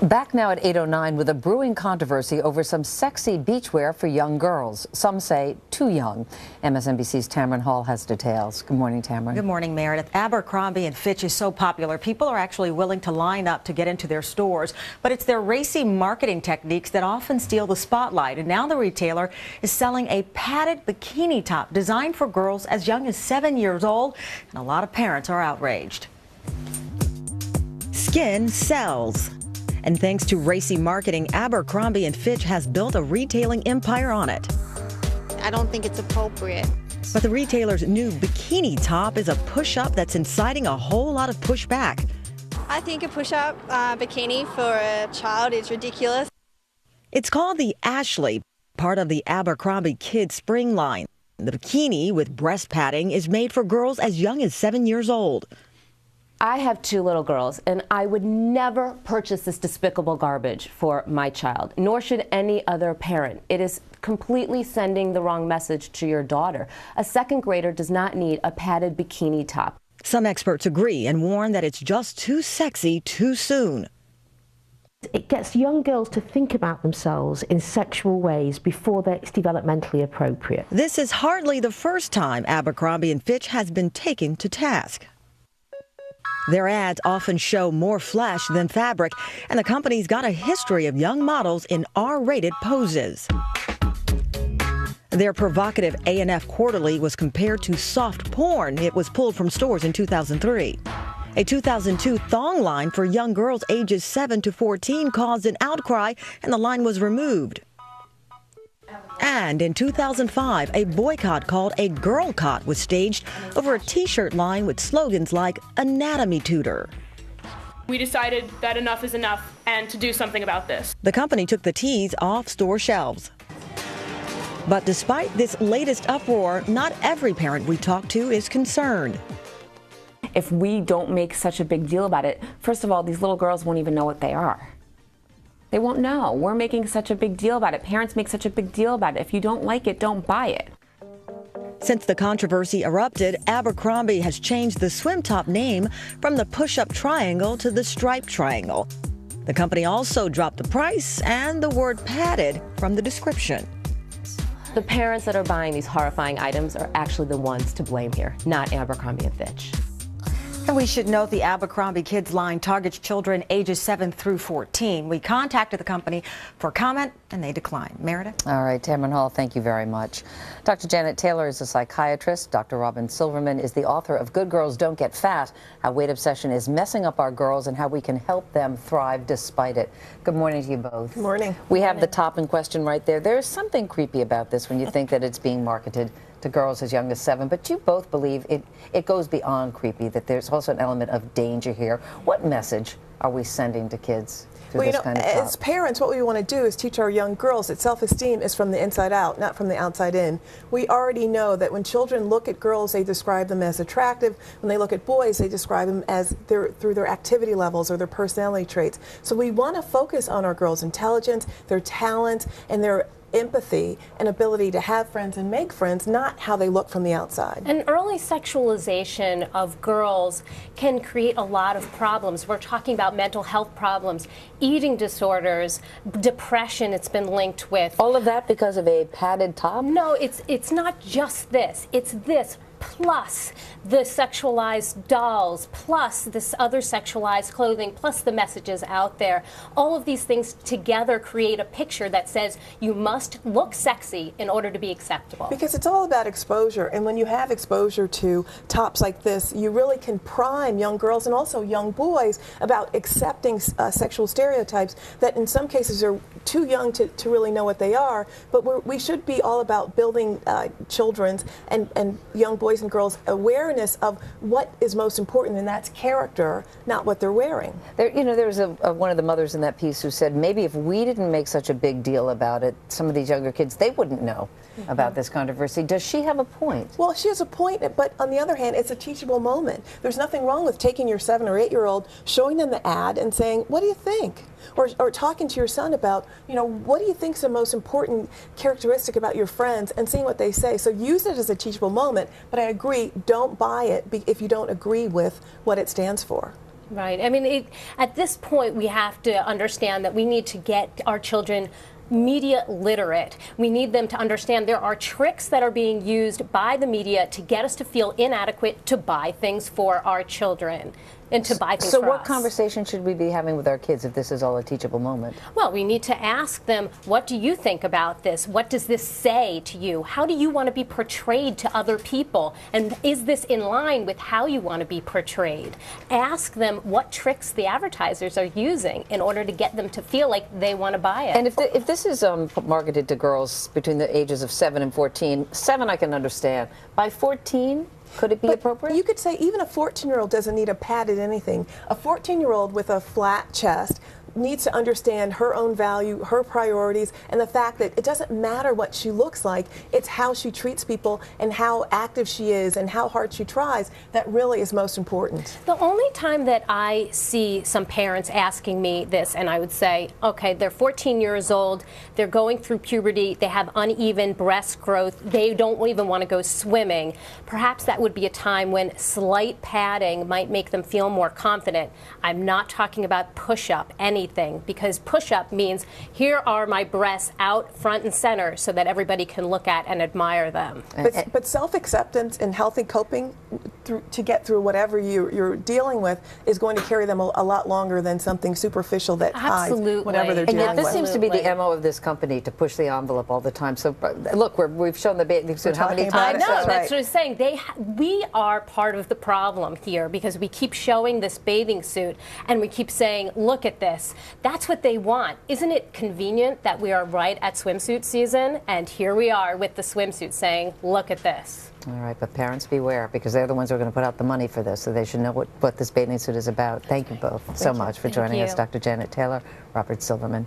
Back now at 8:09 with a brewing controversy over some sexy beachwear for young girls. Some say too young. MSNBC's Tamron Hall has details. Good morning, Tamron. Good morning, Meredith. Abercrombie & Fitch is so popular, people are actually willing to line up to get into their stores. But it's their racy marketing techniques that often steal the spotlight. And now the retailer is selling a padded bikini top designed for girls as young as 7 years old. And a lot of parents are outraged. Skin sells. And thanks to racy marketing, Abercrombie & Fitch has built a retailing empire on it. I don't think it's appropriate. But the retailer's new bikini top is a push-up that's inciting a whole lot of pushback. I think a push-up bikini for a child is ridiculous. It's called the Ashley, part of the Abercrombie Kids Spring line. The bikini with breast padding is made for girls as young as 7 years old. I have 2 little girls, and I would never purchase this despicable garbage for my child, nor should any other parent. It is completely sending the wrong message to your daughter. A second grader does not need a padded bikini top. Some experts agree and warn that it's just too sexy too soon. It gets young girls to think about themselves in sexual ways before it's developmentally appropriate. This is hardly the first time Abercrombie & Fitch has been taken to task. Their ads often show more flesh than fabric, and the company's got a history of young models in R-rated poses. Their provocative A&F Quarterly was compared to soft porn. It was pulled from stores in 2003. A 2002 thong line for young girls ages 7 to 14 caused an outcry, and the line was removed. And in 2005, a boycott called a Girl Cot was staged over a T-shirt line with slogans like Anatomy Tutor. We decided that enough is enough and to do something about this. The company took the tees off store shelves. But despite this latest uproar, not every parent we talked to is concerned. If we don't make such a big deal about it, first of all, these little girls won't even know what they are. They won't know. We're making such a big deal about it. Parents make such a big deal about it. If you don't like it, don't buy it. Since the controversy erupted, Abercrombie has changed the swim top name from the push-up triangle to the striped triangle. The company also dropped the price and the word padded from the description. The parents that are buying these horrifying items are actually the ones to blame here, not Abercrombie & Fitch. And we should note the Abercrombie Kids line targets children ages 7 through 14. We contacted the company for comment, and they declined. Meredith? All right, Tamron Hall, thank you very much. Dr. Janet Taylor is a psychiatrist. Dr. Robyn Silverman is the author of Good Girls Don't Get Fat, How Weight Obsession is Messing Up Our Girls and How We Can Help Them Thrive Despite It. Good morning to you both. Good morning. We have the top in question right there. There's something creepy about this when you think that it's being marketed to girls as young as 7, but you both believe it goes beyond creepy, that there's also an element of danger here. What message are we sending to kids through this kind of top? As parents, what we want to do is teach our young girls that self-esteem is from the inside out, not from the outside in. We already know that when children look at girls, they describe them as attractive. When they look at boys, they describe them as through their activity levels or their personality traits. So we want to focus on our girls' intelligence, their talent, and their empathy and ability to have friends and make friends, not how they look from the outside. An early sexualization of girls can create a lot of problems. We're talking about mental health problems, eating disorders, depression it's been linked with. All of that because of a padded top? No, it's not just this. It's this plus the sexualized dolls, plus this other sexualized clothing, plus the messages out there. All of these things together create a picture that says you must look sexy in order to be acceptable. Because it's all about exposure, and when you have exposure to tops like this, you really can prime young girls and also young boys about accepting sexual stereotypes that in some cases are too young to really know what they are, but we should be all about building children's and young boys and girls awareness of what is most important, and that's character, not what they're wearing. There was one of the mothers in that piece who said maybe if we didn't make such a big deal about it, some of these younger kids, they wouldn't know about this controversy. Does she have a point? Well, she has a point, but on the other hand, it's a teachable moment. There's nothing wrong with taking your 7 or 8-year-old, showing them the ad and saying, what do you think? Or talking to your son about, what do you think is the most important characteristic about your friends, and seeing what they say. So use it as a teachable moment, but I agree, don't buy it if you don't agree with what it stands for. Right. I mean, at this point, we have to understand that we need to get our children media literate. We need them to understand there are tricks that are being used by the media to get us to feel inadequate to buy things for our children and to buy things for us. So what conversation should we be having with our kids if this is all a teachable moment? Well, we need to ask them, what do you think about this? What does this say to you? How do you want to be portrayed to other people? And is this in line with how you want to be portrayed? Ask them what tricks the advertisers are using in order to get them to feel like they want to buy it. And if this is marketed to girls between the ages of 7 and 14, 7 I can understand. By 14? Could it be appropriate? You could say even a 14-year-old doesn't need a padded anything. A 14-year-old with a flat chest needs to understand her own value, her priorities, and the fact that it doesn't matter what she looks like, it's how she treats people and how active she is and how hard she tries that really is most important. The only time that I see some parents asking me this, and I would say, okay, they're 14 years old, they're going through puberty, they have uneven breast growth, they don't even want to go swimming. Perhaps that would be a time when slight padding might make them feel more confident. I'm not talking about push-up, anything, because push-up means here are my breasts out front and center so that everybody can look at and admire them. But self-acceptance and healthy coping to get through whatever you're dealing with is going to carry them a lot longer than something superficial that hides whatever they're and dealing yet this with. seems to be the MO of this company, to push the envelope all the time. So look, we've shown the bathing suit how many I times. know, that's what I'm saying. We are part of the problem here because we keep showing this bathing suit and we keep saying, look at this. That's what they want. Isn't it convenient that we are right at swimsuit season and here we are with the swimsuit saying, look at this. All right, but parents beware, because they're the ones who are going to put out the money for this, so they should know what this bathing suit is about. Thank you both so much for joining us, Dr. Janet Taylor, Robyn Silverman.